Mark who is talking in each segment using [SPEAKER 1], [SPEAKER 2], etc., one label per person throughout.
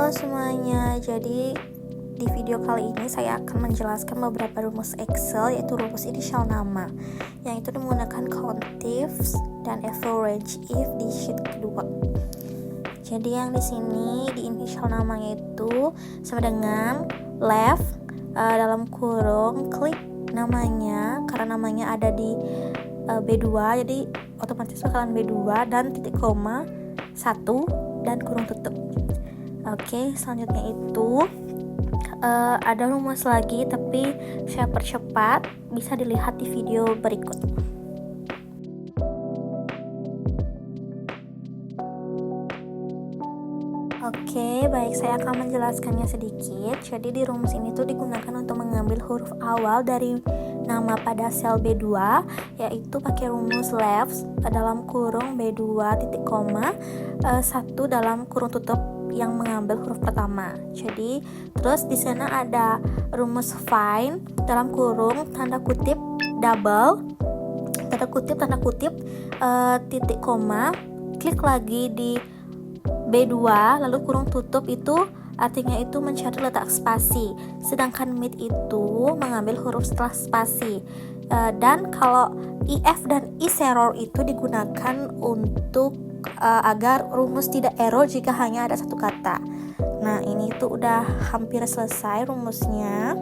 [SPEAKER 1] Halo semuanya, jadi di video kali ini saya akan menjelaskan beberapa rumus Excel, yaitu rumus inisial nama yang itu menggunakan countifs dan average if di sheet kedua. Jadi yang di sini di inisial namanya itu sama dengan left dalam kurung klik namanya, karena namanya ada di B2 jadi otomatis bakalan B2 dan titik koma 1 dan kurung tutup. Oke, selanjutnya itu ada rumus lagi, tapi saya percepat, bisa dilihat di video berikut. Oke, baik, saya akan menjelaskannya sedikit. Jadi di rumus ini tuh digunakan untuk mengambil huruf awal dari nama pada sel B2, yaitu pakai rumus left dalam kurung B2 titik koma 1 dalam kurung tutup yang mengambil huruf pertama. Jadi terus di sana ada rumus find dalam kurung tanda kutip double tanda kutip titik koma, klik lagi di B2 lalu kurung tutup, itu artinya itu mencari letak spasi, sedangkan mid itu mengambil huruf setelah spasi. Dan kalau if dan is-error itu digunakan untuk agar rumus tidak error jika hanya ada satu kata. Nah, ini tuh udah hampir selesai rumusnya.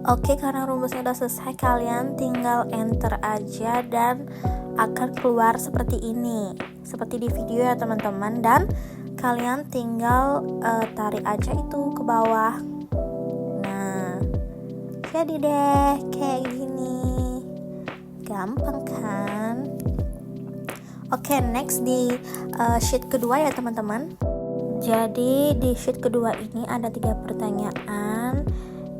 [SPEAKER 1] Oke, karena rumusnya udah selesai, kalian tinggal enter aja dan akan keluar seperti ini, seperti di video ya teman-teman. Dan kalian tinggal tarik aja itu ke bawah. Nah, jadi deh kayak gini, gampang kan? Oke, next di sheet kedua ya teman-teman. Jadi di sheet kedua ini ada 3 pertanyaan.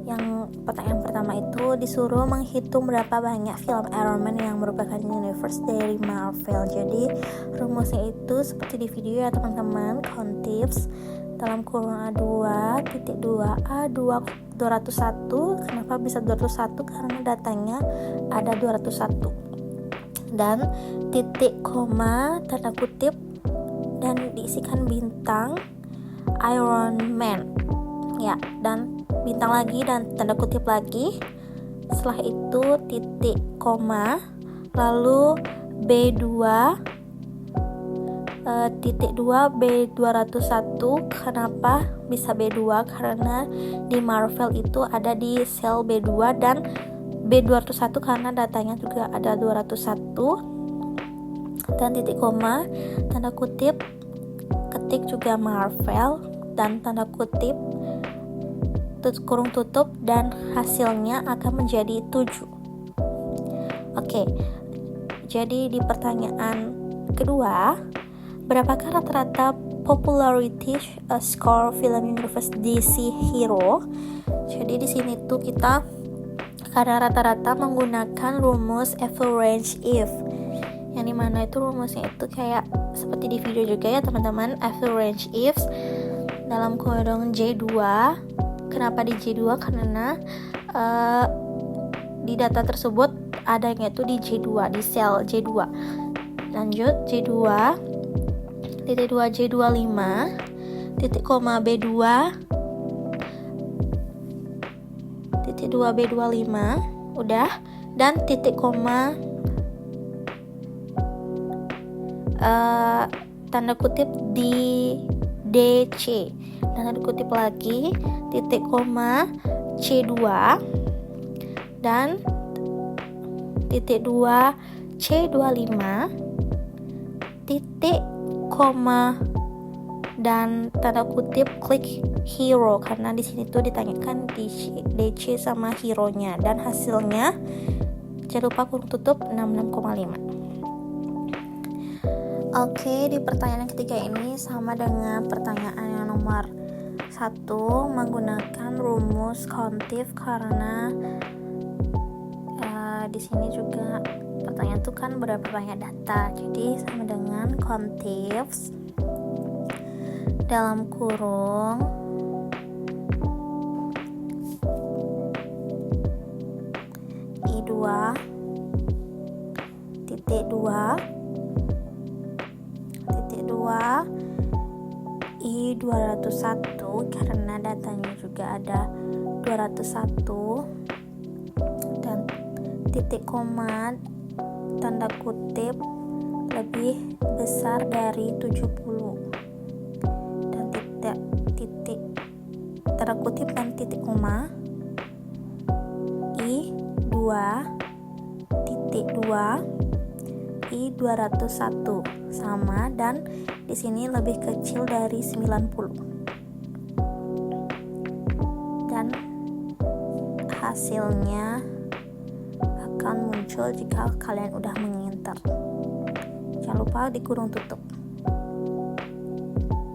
[SPEAKER 1] Yang pertanyaan pertama itu disuruh menghitung berapa banyak film Iron Man yang merupakan universe dari Marvel. Jadi rumusnya itu seperti di video ya teman-teman, countifs dalam kurung A2 titik 2 A2 201. Kenapa bisa 201? Karena datanya ada 201. Dan titik koma tanda kutip dan diisikan bintang Iron Man ya, dan bintang lagi dan tanda kutip lagi. Setelah itu titik koma lalu B2 titik 2 B201. Kenapa bisa B2? Karena di Marvel itu ada di sel B2, dan B201 karena datanya juga ada 201. Dan titik koma tanda kutip ketik juga Marvel dan tanda kutip kurung tutup, dan hasilnya akan menjadi 7. Oke, jadi di pertanyaan kedua, berapakah rata-rata popularity score film universe DC Hero? Jadi di sini tuh kita karena rata-rata menggunakan rumus average if, yang dimana itu rumusnya itu kayak seperti di video juga ya teman-teman, average if dalam kurung J2. Kenapa di J2? Karena di data tersebut adanya itu di J2, di sel J2. Lanjut J2 titik 2 J25 titik koma B2 titik 2 B25 udah, dan titik koma tanda kutip di DC, tanda kutip lagi titik koma C2 dan titik 2 C25 titik koma dan tanda kutip klik hero, karena di sini tuh ditanyakan di DC sama hero-nya, dan hasilnya jangan lupa kurung tutup 66,5. Oke, di pertanyaan yang ketiga ini sama dengan pertanyaan yang nomor 1, menggunakan rumus countif, karena di sini juga pertanyaan itu kan berapa banyak data, jadi sama dengan countifs dalam kurung I2 titik 2 I201 karena datanya juga ada 201 dan titik koma tanda kutip lebih besar dari 70 dan titik tanda kutip dan titik koma I2.2 I201 sama dan di sini lebih kecil dari 90 dan hasilnya akan muncul jika kalian udah menginter. Jangan lupa dikurung tutup.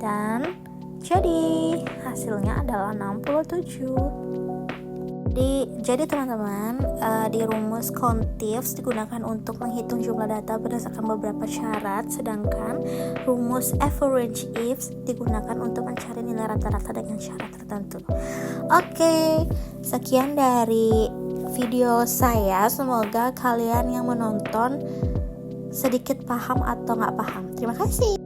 [SPEAKER 1] Dan jadi hasilnya adalah 67. Jadi teman-teman, di rumus COUNTIFS digunakan untuk menghitung jumlah data berdasarkan beberapa syarat, sedangkan rumus average ifs digunakan untuk mencari nilai rata-rata dengan syarat tertentu. Oke, sekian dari video saya. Semoga kalian yang menonton sedikit paham atau nggak paham. Terima kasih.